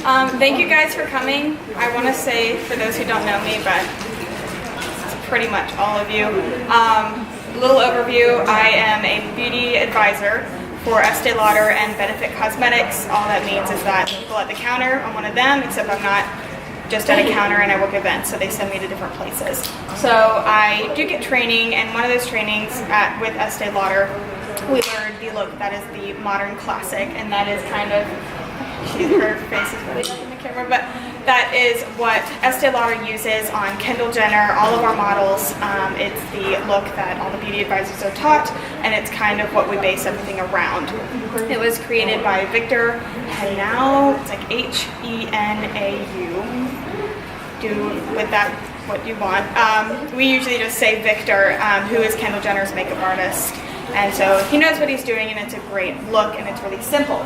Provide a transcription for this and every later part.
Thank you guys for coming. I want to say, for those who don't know me, but it's pretty much all of you, little overview. I am a beauty advisor for Estee Lauder and Benefit Cosmetics. All that means is that people at the counter, I'm one of them, except I'm not just at a counter and I work events, so they send me to different places. So I do get training, and one of those trainings with Estee Lauder, we learned the look that is the modern classic, and that is kind of, her face is really up in the camera, but that is what Estee Lauder uses on Kendall Jenner, all of our models. It's the look that all the beauty advisors are taught, and it's kind of what we base everything around. It was created by Victor Henao. It's like Henau. Do with that what you want. We usually just say Victor, who is Kendall Jenner's makeup artist. And so he knows what he's doing, and it's a great look, and it's really simple.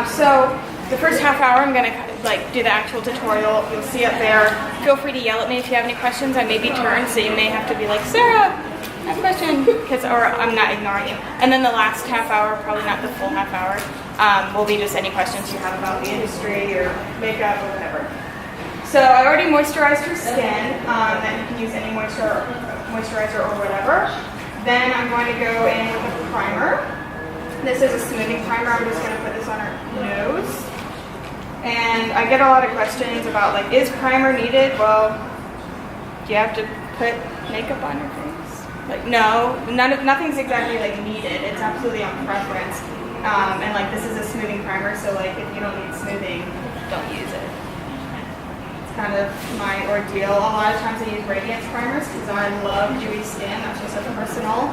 So the first half hour, I'm going to do the actual tutorial. You'll see up there. Feel free to yell at me if you have any questions. I may be turned, so you may have to be like, Sarah, I have a question, or I'm not ignoring you. And then the last half hour, probably not the full half hour, will be just any questions you have about the industry or makeup or whatever. So I already moisturized your skin, and you can use any moisturizer or whatever. Then I'm going to go in with a primer. This is a smoothing primer. I'm just going to put this on her nose. And I get a lot of questions about, like, is primer needed? Well, do you have to put makeup on your face? Like, no, nothing's exactly like needed. It's absolutely on preference. And like, this is a smoothing primer, so like, if you don't need smoothing, don't use it. Kind of my ordeal. A lot of times I use radiance primers because I love dewy skin. That's just a personal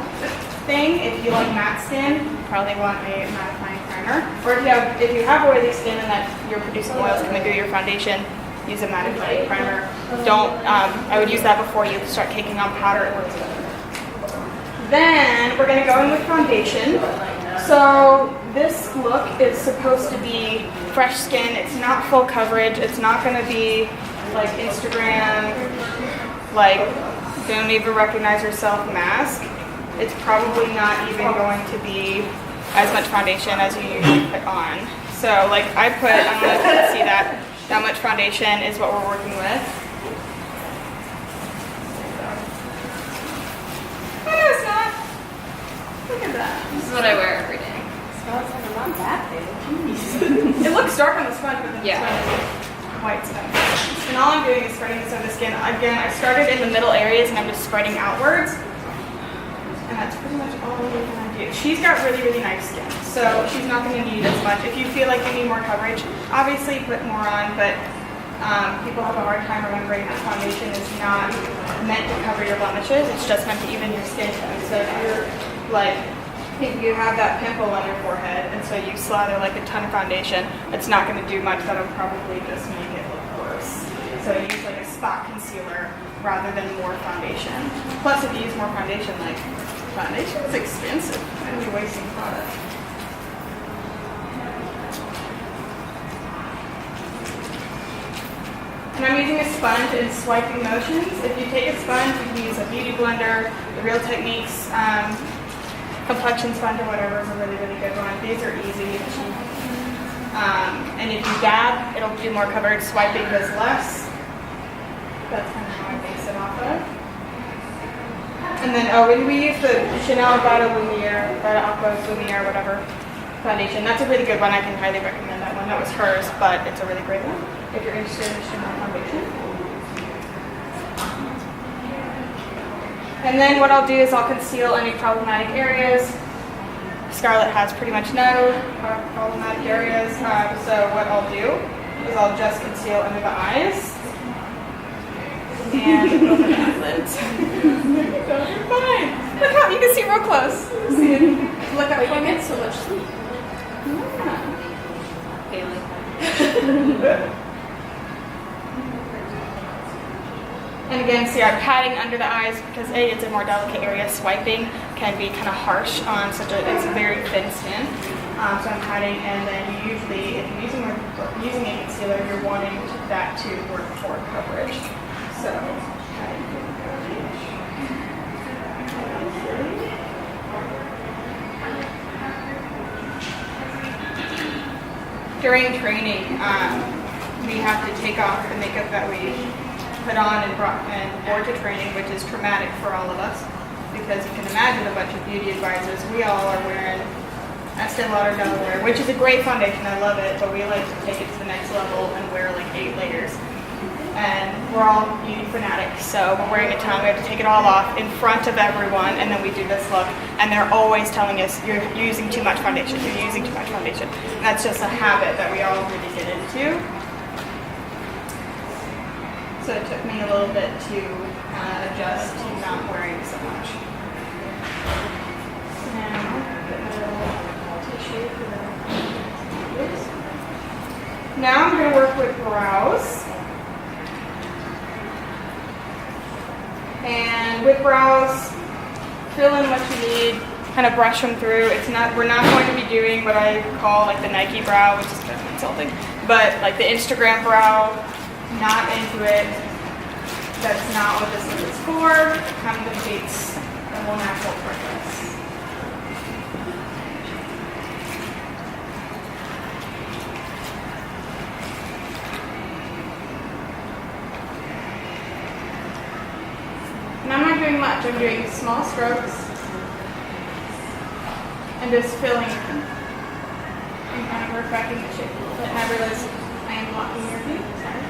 thing. If you like matte skin, you probably want a mattifying primer. Or if you have oily skin and that you're producing oils coming through your foundation, use a mattifying primer. Don't. I would use that before you start caking on powder. It works better. Then we're going to go in with foundation. So this look is supposed to be fresh skin. It's not full coverage. It's not going to be like Instagram, like don't even recognize yourself mask. It's probably not even going to be as much foundation as you usually put on. So like I don't know if you can see that much foundation is what we're working with. No, it's not. Look at that. This is what I wear every day. Smells like a not that big. It looks dark on the sponge, but then Yeah. the sponge is white stuff. And all I'm doing is spreading this on the skin. Again, I started in the middle areas and I'm just spreading outwards. And that's pretty much all we're gonna do. She's got really, really nice skin, so she's not gonna need as much. If you feel like you need more coverage, obviously put more on, but people have a hard time remembering that foundation is not meant to cover your blemishes. It's just meant to even your skin tone. So if you're like, if you have that pimple on your forehead and so you slather like a ton of foundation, it's not going to do much. That'll probably just make it look worse. So use like a spot concealer rather than more foundation. Plus, if you use more foundation, like foundation is expensive. I'd be wasting product. And I'm using a sponge in swiping motions. If you take a sponge, you can use a beauty blender, the Real Techniques complexion sponge or whatever is a really, really good one. These are easy. And if you dab, it'll do more coverage. Swiping does less. That's kind of how I base it off of. And then, when we use the Chanel Vita Aqua Lumiere, whatever, foundation, that's a really good one. I can highly recommend that one. That was hers, but it's a really great one if you're interested in Chanel foundation. And then what I'll do is I'll conceal any problematic areas. Scarlett has pretty much no problematic areas, so what I'll do is I'll just conceal under the eyes and over the eyelids. There you go, you're fine. Look how, you can see real close. See it? Look up for me. So much sleep. Yeah. And again, see, I'm patting under the eyes because A, it's a more delicate area. Swiping can be kind of harsh on it's a very thin skin. So I'm patting, and then you usually, if you're using a concealer, you're wanting that to work for coverage. So patting. During training, we have to take off the makeup that we put on and board to training, which is traumatic for all of us, because you can imagine a bunch of beauty advisors. We all are wearing Estee Lauder Delaware, which is a great foundation. I love it, but we like to take it to the next level and wear like 8 layers. And we're all beauty fanatics, so we're wearing a ton. We have to take it all off in front of everyone, and then we do this look. And they're always telling us, you're using too much foundation, you're using too much foundation. And that's just a habit that we all really get into. So it took me a little bit to adjust to not wearing so much. Now, get my little tissue for the lips. Now I'm going to work with brows. And with brows, fill in what you need, kind of brush them through. We're not going to be doing what I call like the Nike brow, which is kind of insulting, but like the Instagram brow, not into it. That's not what this look is for. It kind of defeats the whole natural purpose. And I'm not doing much. I'm doing small strokes and just filling and kind of perfecting the shape a little bit. And I realize I am blocking your view. Sorry.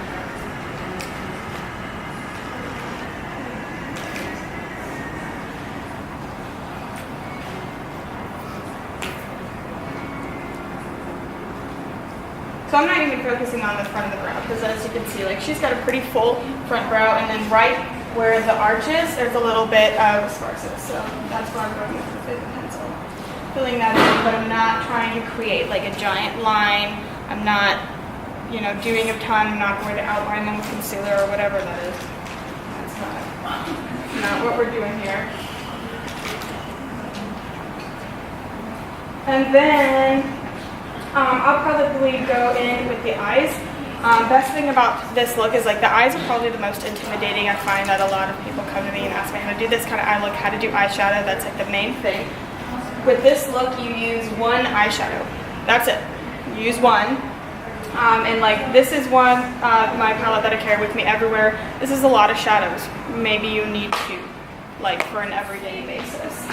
So I'm not even focusing on the front of the brow, because as you can see, like she's got a pretty full front brow, and then right where the arch is, there's a little bit of sparses. So that's where I'm going with the pencil. Filling that in, but I'm not trying to create like a giant line. I'm not, doing a ton. I'm not going to outline them with concealer or whatever that is. That's not what we're doing here. And then I'll probably go in with the eyes. Best thing about this look is like the eyes are probably the most intimidating. I find that a lot of people come to me and ask me how to do this kind of eye look, how to do eyeshadow. That's like the main thing. With this look, you use one eyeshadow. That's it. You use one. And like this is one, my palette that I carry with me everywhere. This is a lot of shadows. Maybe you need 2, like for an everyday basis.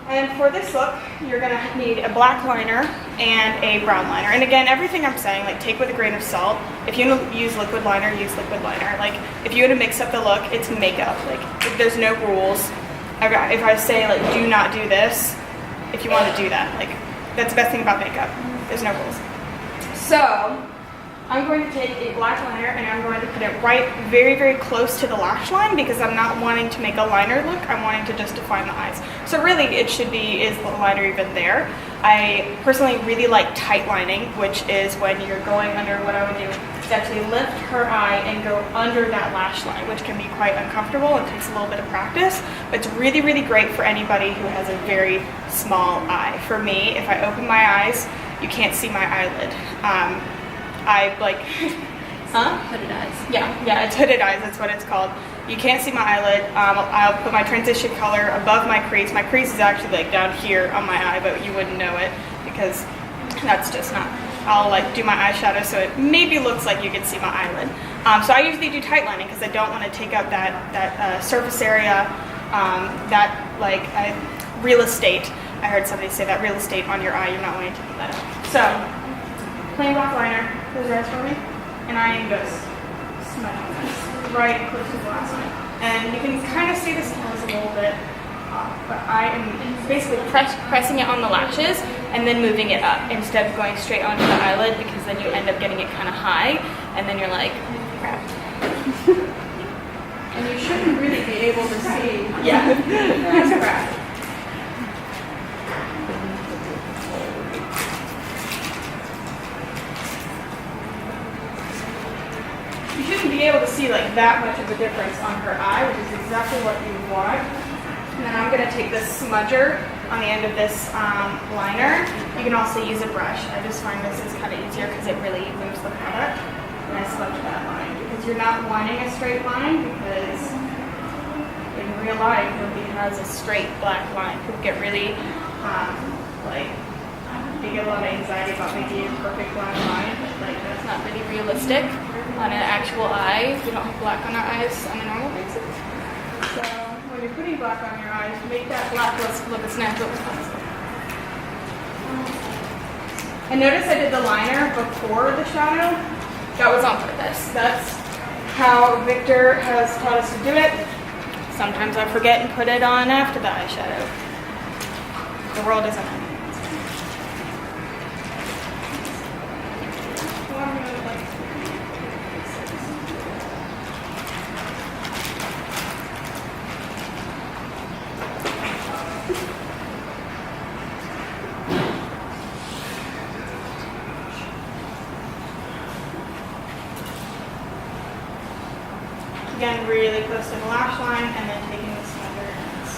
And for this look, you're going to need a black liner and a brown liner. And again, everything I'm saying, like take with a grain of salt. If you want to use liquid liner, use liquid liner. Like if you want to mix up the look, it's makeup. Like there's no rules. If I say like do not do this, if you want to do that, like that's the best thing about makeup. There's no rules. So I'm going to take a black liner and I'm going to put it right very, very close to the lash line, because I'm not wanting to make a liner look. I'm wanting to just define the eyes. So really it should be, is the liner even there? I personally really like tight lining, which is when you're going under. What I would do is actually lift her eye and go under that lash line, which can be quite uncomfortable. It takes a little bit of practice, but it's really, really great for anybody who has a very small eye. For me, if I open my eyes, you can't see my eyelid. I like, Hooded eyes. Yeah, it's hooded eyes, that's what it's called. You can't see my eyelid. I'll put my transition color above my crease. My crease is actually like down here on my eye, but you wouldn't know it because that's just not. I'll like do my eyeshadow so it maybe looks like you can see my eyelid. So I usually do tight lining because I don't want to take up that surface area, real estate. I heard somebody say that real estate on your eye, you're not wanting to put that up. So, plain black liner, close your eyes for me, and I am just smudging this right close to the last one. And you can kind of see this nose a little bit off, but I am basically pressing it on the lashes and then moving it up instead of going straight onto the eyelid, because then you end up getting it kind of high, and then you're like, crap. And you shouldn't really be able to see. Yeah, that's crap. You shouldn't be able to see like that much of a difference on her eye, which is exactly what you want. And then I'm going to take this smudger on the end of this liner. You can also use a brush. I just find this is kind of easier because it really moves the product. And I smudge that line because you're not wanting a straight line, because in real life nobody has a straight black line. People get really they get a lot of anxiety about making a perfect black line. like that's not really realistic on an actual eye. We don't have black on our eyes on a normal basis. So when you're putting black on your eyes, make that black look as natural as possible. And notice I did the liner before the shadow. That was on purpose. That's how Victor has taught us to do it. Sometimes I forget and put it on after the eyeshadow. The world isn't ending. Again, really close to the lash line, and then taking the smudger ends.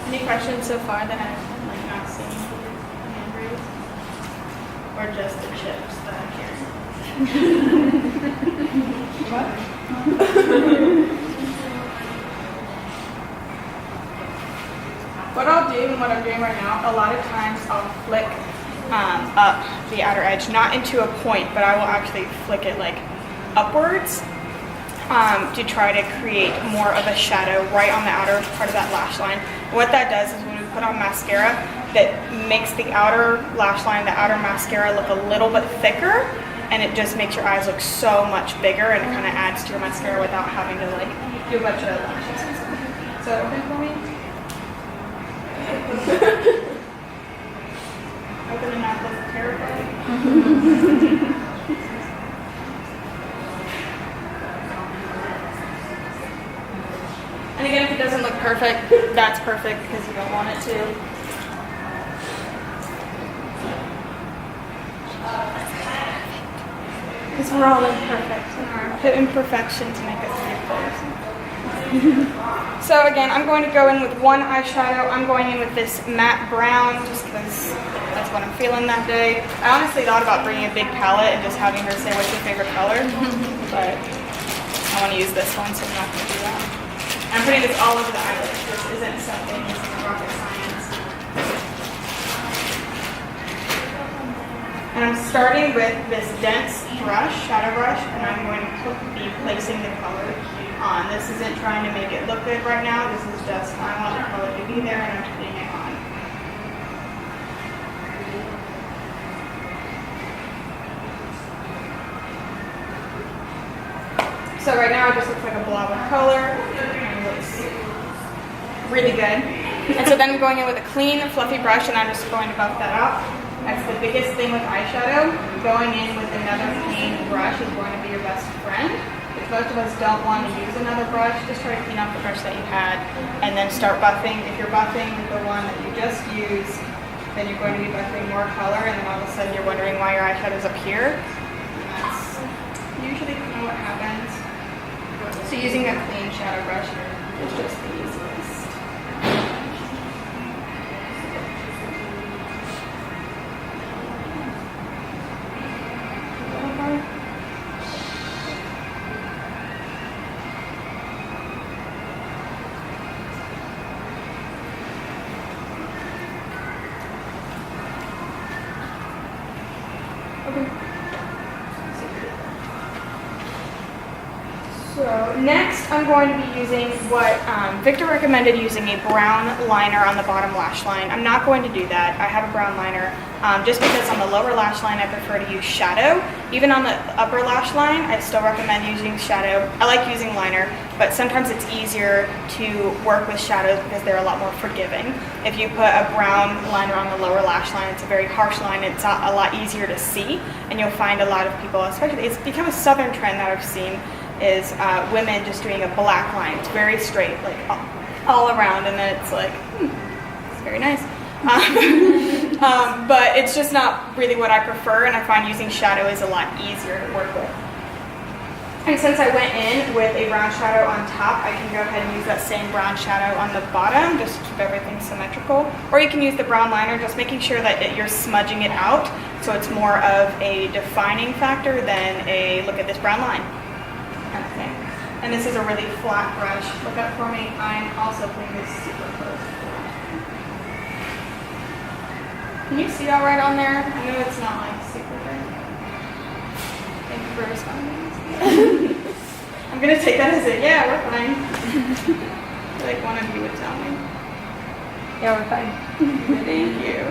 Any questions so far that I'm like not seeing hand raised? Or just the chips that I'm hearing? What I'll do and what I'm doing right now, a lot of times I'll flick up the outer edge, not into a point, but I will actually flick it like upwards. To try to create more of a shadow right on the outer part of that lash line. What that does is when we put on mascara, that makes the outer lash line, the outer mascara look a little bit thicker, and it just makes your eyes look so much bigger, and it kind of adds to your mascara without having to like do a bunch of lashes. So open for me. Open and not look terrified. And again, if it doesn't look perfect, that's perfect because you don't want it to. Because we're all imperfect in our imperfections make us beautiful. So again, I'm going to go in with one eyeshadow. I'm going in with this matte brown just because that's what I'm feeling that day. I honestly thought about bringing a big palette and just having her say what's your favorite color, but I want to use this one, so I'm not going to do that. I'm putting this all over the eyelid. This isn't something, this is rocket science. And I'm starting with this dense brush, shadow brush, and I'm going to be placing the color on. This isn't trying to make it look good right now. This is just, I want the color to be there and I'm putting it on. So right now it just looks like a blob of color. Really good. And so then I'm going in with a clean, fluffy brush, and I'm just going to buff that out. That's the biggest thing with eyeshadow. Going in with another clean brush is going to be your best friend. If most of us don't want to use another brush, just try to clean off the brush that you had, and then start buffing. If you're buffing with the one that you just used, then you're going to be buffing more color, and then all of a sudden you're wondering why your eyeshadow's up here. And that's usually kind of what happens. So using a clean shadow brush is just the easiest. So next I'm going to be using what Victor recommended, using a brown liner on the bottom lash line. I'm not going to do that. I have a brown liner just because on the lower lash line I prefer to use shadow. Even on the upper lash line I still recommend using shadow. I like using liner, but sometimes it's easier to work with shadows because they're a lot more forgiving. If you put a brown liner on the lower lash line, it's a very harsh line. It's a lot easier to see, and you'll find a lot of people, especially, it's become a southern trend that I've seen, is women just doing a black line. It's very straight, like all around, and then it's like, it's very nice. But it's just not really what I prefer, and I find using shadow is a lot easier to work with. And since I went in with a brown shadow on top, I can go ahead and use that same brown shadow on the bottom, just to keep everything symmetrical. Or you can use the brown liner, just making sure that you're smudging it out, so it's more of a defining factor than a look at this brown line kind of thing. And this is a really flat brush. Look up for me. I'm also putting this super close. Can you see all right on there? I know it's not like super great. responding. I'm gonna take that as a yeah, we're fine. Like one of you would tell me. Yeah, we're fine. Thank you.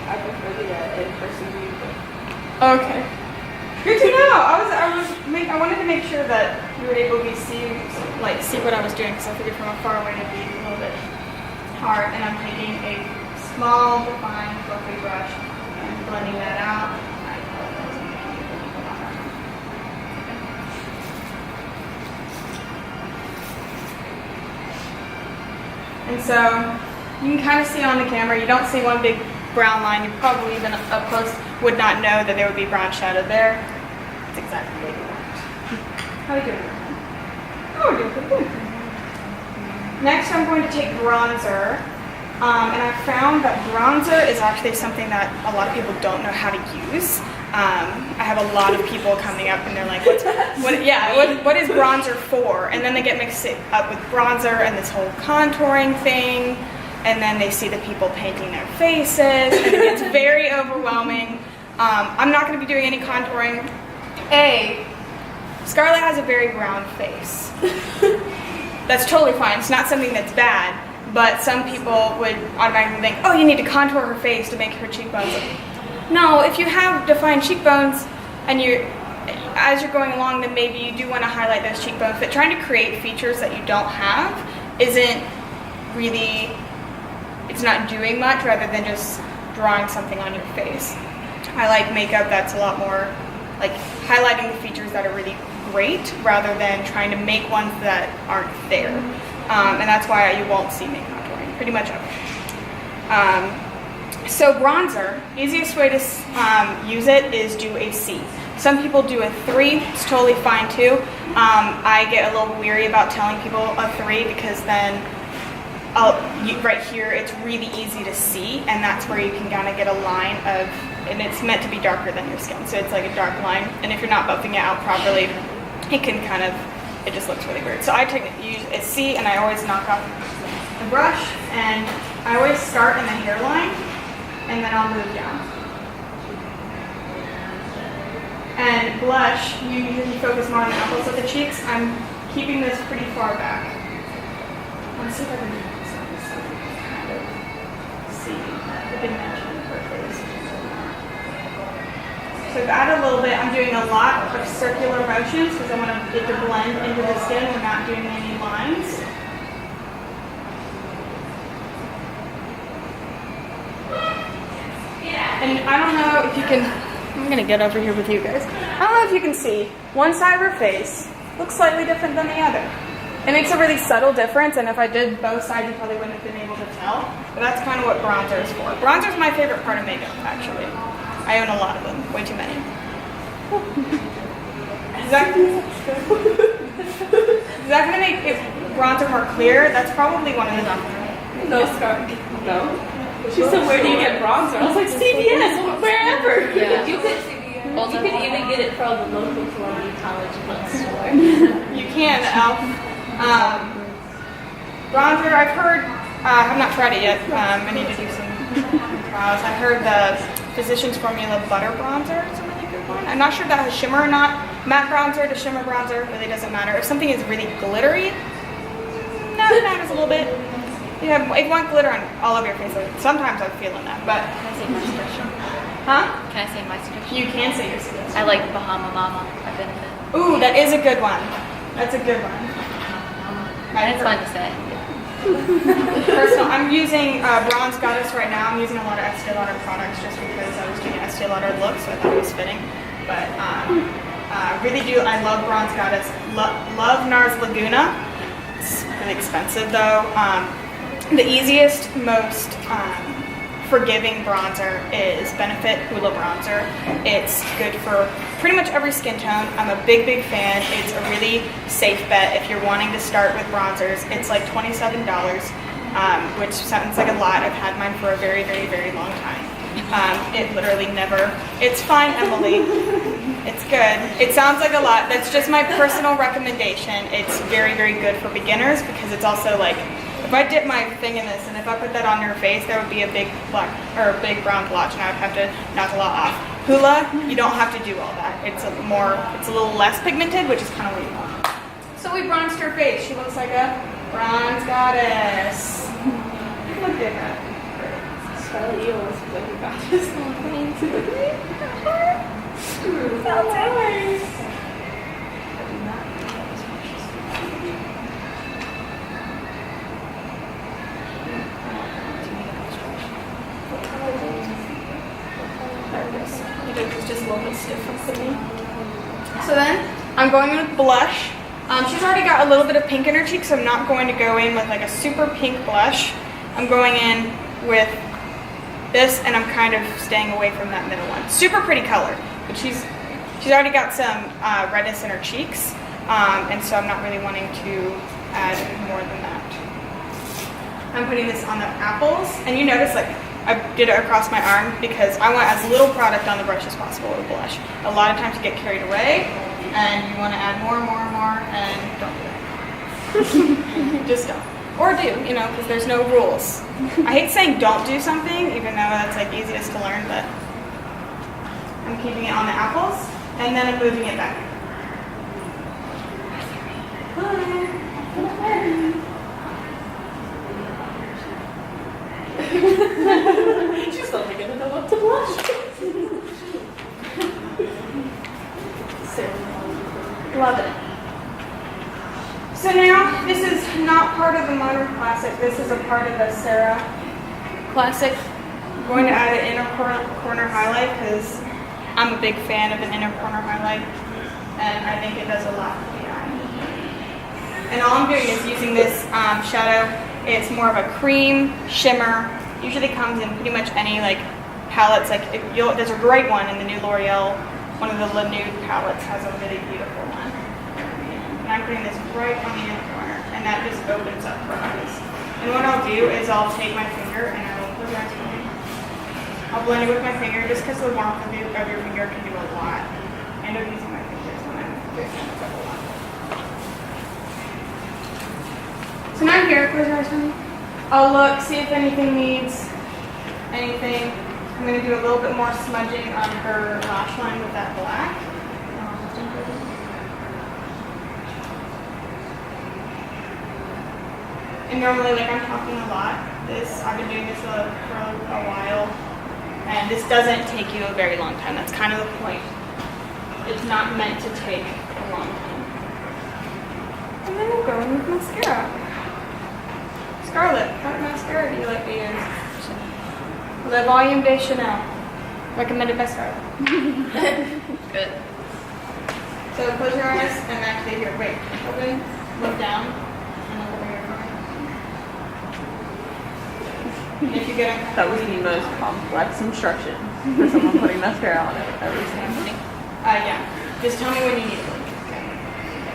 I prefer the in-person view. Okay. Good to know. I wanted to make sure that you were able to see what I was doing, because I figured from afar away it'd be a little bit hard. And I'm taking a small, defined, fluffy brush and blending that out. I apologize, I'm making it a little longer. And so you can kind of see on the camera, you don't see one big brown line. You probably even up close would not know that there would be brown shadow there. That's exactly what you want. How are you doing? Oh, we're doing pretty good. Next, I'm going to take bronzer. And I found that bronzer is actually something that a lot of people don't know how to use. I have a lot of people coming up and they're like, what is bronzer for? And then they get mixed up with bronzer and this whole contouring thing. And then they see the people painting their faces, and it gets very overwhelming. I'm not going to be doing any contouring. Scarlett has a very brown face. That's totally fine. It's not something that's bad, but some people would automatically think, oh, you need to contour her face to make her cheekbones look. No, if you have defined cheekbones and as you're going along, then maybe you do want to highlight those cheekbones, but trying to create features that you don't have isn't really, it's not doing much rather than just drawing something on your face. I like makeup that's a lot more like highlighting the features that are really great rather than trying to make ones that aren't there. And that's why you won't see me contouring pretty much ever. So bronzer, easiest way to use it is do a C. Some people do a 3, it's totally fine too. I get a little weary about telling people a 3 because then right here it's really easy to see, and that's where you can kind of get a line of, and it's meant to be darker than your skin, so it's like a dark line, and if you're not buffing it out properly, it can kind of, it just looks really weird. So I use a C and I always knock off the brush, and I always start in the hairline and then I'll move down. And blush, you usually focus more on the apples of the cheeks. I'm keeping this pretty far back. Let's see if I can do this so you can kind of see the dimension of her face. So I've added a little bit. I'm doing a lot of circular motions because I want to get the blend into the skin. We're not doing any lines. And I don't know if you can, I'm going to get over here with you guys. I don't know if you can see, one side of her face looks slightly different than the other. It makes a really subtle difference, and if I did both sides, you probably wouldn't have been able to tell. But that's kind of what bronzer is for. Bronzer is my favorite part of makeup, actually. I own a lot of them, way too many. Is that going to make bronzer more clear? That's probably one of the... No, Scar. No. She said, where do you get bronzer? I was like, CVS, wherever. Yeah. You could even get it from the local community college bookstore. You can, bronzer, I've heard, I have not tried it yet. I need to do some trials. I heard the Physicians Formula Butter Bronzer is a really good one. I'm not sure if that has shimmer or not. Matte bronzer to shimmer bronzer really doesn't matter. If something is really glittery, no, it matters a little bit. If you want glitter on all over your face, sometimes I'm feeling that, but... Can I say my suggestion? Huh? Can I say my suggestion? You can say your suggestion. I like Bahama Mama by Benefit. Ooh, that is a good one. That's a good one. It's fun to say. Personal, I'm using Bronze Goddess right now. I'm using a lot of Estee Lauder products just because I was doing an Estee Lauder look, so I thought it was fitting. But really do, I love Bronze Goddess. Love NARS Laguna. It's really expensive though. The easiest, most forgiving bronzer is Benefit Hoola Bronzer. It's good for pretty much every skin tone. I'm a big fan. It's a really safe bet if you're wanting to start with bronzers. It's like $27, which sounds like a lot. I've had mine for a very long time. It literally never, it's fine, Emily. It's good. It sounds like a lot. That's just my personal recommendation. It's very good for beginners because it's also like, if I dip my thing in this and if I put that on her face, there would be a big black or a big brown blotch and I would have to knock a lot off. Hula, you don't have to do all that. It's a little less pigmented, which is kind of what you want. So we bronzed her face. She looks like a bronze goddess. Look at that. Scarlet Eel looks like a goddess. That's nice. It's just a little bit stiff for me. So then I'm going in with blush. She's already got a little bit of pink in her cheeks, so I'm not going to go in with like a super pink blush. I'm going in with this, and I'm kind of staying away from that middle one. Super pretty color, but she's already got some redness in her cheeks, and so I'm not really wanting to add more than that. I'm putting this on the apples, and you notice like I did it across my arm because I want as little product on the brush as possible with blush. A lot of times you get carried away and you want to add more and more and more, and don't do that. Just don't. Or do, you know, because there's no rules. I hate saying don't do something, even though that's like easiest to learn, but I'm keeping it on the apples, and then I'm moving it back. She's only gonna know what to blush. Love it. So now, this is not part of the Modern Classic. This is a part of the Sarah Classic. I'm going to add an inner corner highlight because I'm a big fan of an inner corner highlight, and I think it does a lot for the eye. And all I'm doing is using this shadow. It's more of a cream shimmer. Usually comes in pretty much any like palettes. Like there's a great one in the new L'Oreal. One of the La Nude palettes has a really beautiful one. And I'm putting this right on the inner corner, and that just opens up her eyes. And what I'll do is I'll take my finger and I will close my eyes for me. I'll blend it with my finger just because the warmth of your finger can do a lot. I end up using my fingers when I'm doing it a lot. So now I'm here, close your eyes for me. I'll look, see if anything needs anything. I'm going to do a little bit more smudging on her lash line with that black. And normally, like I'm talking a lot, I've been doing this for a while, and this doesn't take you a very long time. That's kind of the point. It's not meant to take a long time. And then we'll go in with mascara. Scarlett, what mascara do you like to use? The Volume de Chanel, recommended by Scarlett. Good. So close your eyes and actually here, wait, open, look down, and look over your corner. If you get uncomfortable, That was the most complex instruction for someone putting mascara on it every single thing. yeah. Just tell me when you need it. Okay.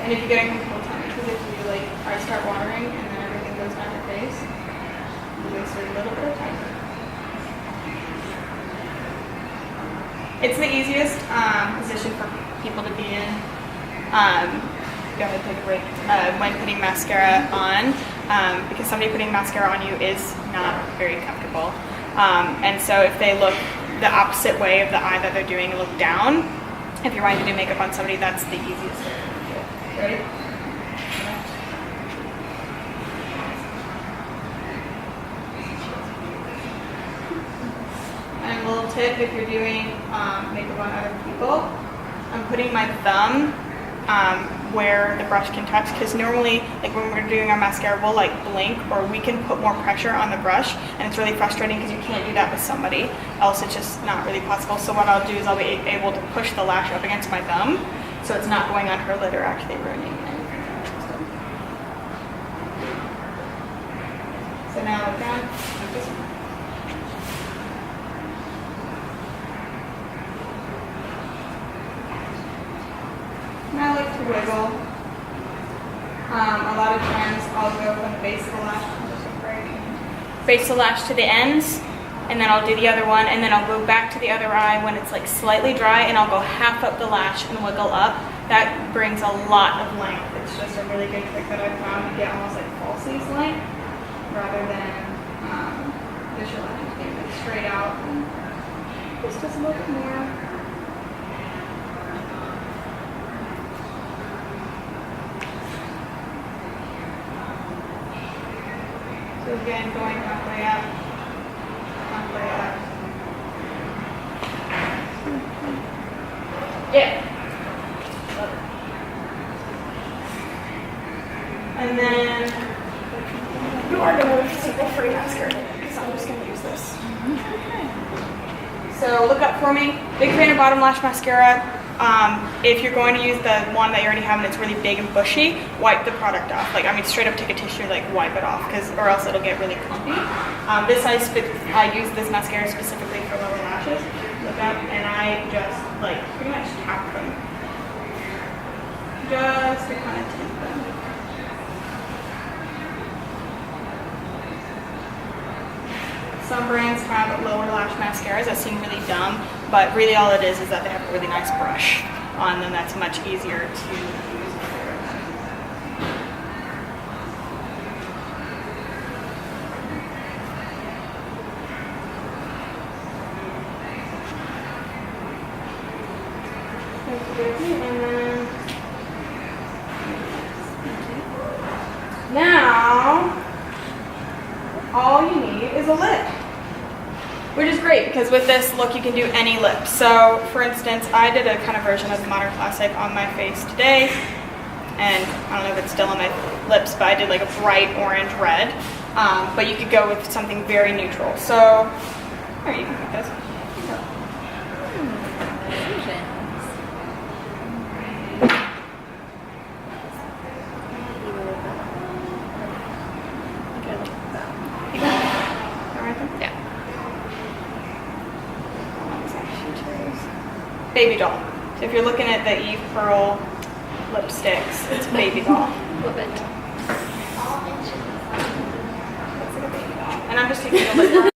And if you get uncomfortable, tell me, because if you like, I start watering and then everything goes down your face, you waste a little bit of time. It's the easiest position for people to be in. Go ahead, take a break. When putting mascara on, because somebody putting mascara on you is not very comfortable. And so if they look the opposite way of the eye that they're doing, look down. If you're wanting to do makeup on somebody, that's the easiest way to do it. Ready? And a little tip if you're doing makeup on other people, I'm putting my thumb where the brush can touch, because normally, like when we're doing our mascara, we'll like blink or we can put more pressure on the brush, and it's really frustrating because you can't do that with somebody else. It's just not really possible. So what I'll do is I'll be able to push the lash up against my thumb, so it's not going on her lid or actually ruining anything. So now look down. I like to wiggle. A lot of times I'll go from the base of the lash to the ends, and then I'll do the other one, and then I'll go back to the other eye when it's like slightly dry, and I'll go half up the lash and wiggle up. That brings a lot of length. It's just a really good trick that I found to get almost like falsies length rather than just your lashes being like straight out. And this does a little bit more. So again, going halfway up, halfway up. Yeah. And then you are going to see the free mascara because I'm just going to use this. So look up for me. Big fan of bottom lash mascara. If you're going to use the one that you already have and it's really big and bushy, wipe the product off. Like, I mean, straight up take a tissue, like wipe it off, or else it'll get really clumpy. I use this mascara specifically for lower lashes. Look up, and I just like pretty much tap them, just to kind of tint them. Some brands have lower lash mascaras that seem really dumb, but really all it is that they have a really nice brush on them that's much easier to use. And then now all you need is a lip. Which is great because with this look you can do any lip. So for instance, I did a kind of version of the Modern Classic on my face today, and I don't know if it's still on my lips, but I did like a bright orange red. But you could go with something very neutral. So here, you can put this. Baby doll. So if you're looking at the Eve Pearl lipsticks, it's baby doll. Love it. Looks like a baby doll. And I'm just taking a lip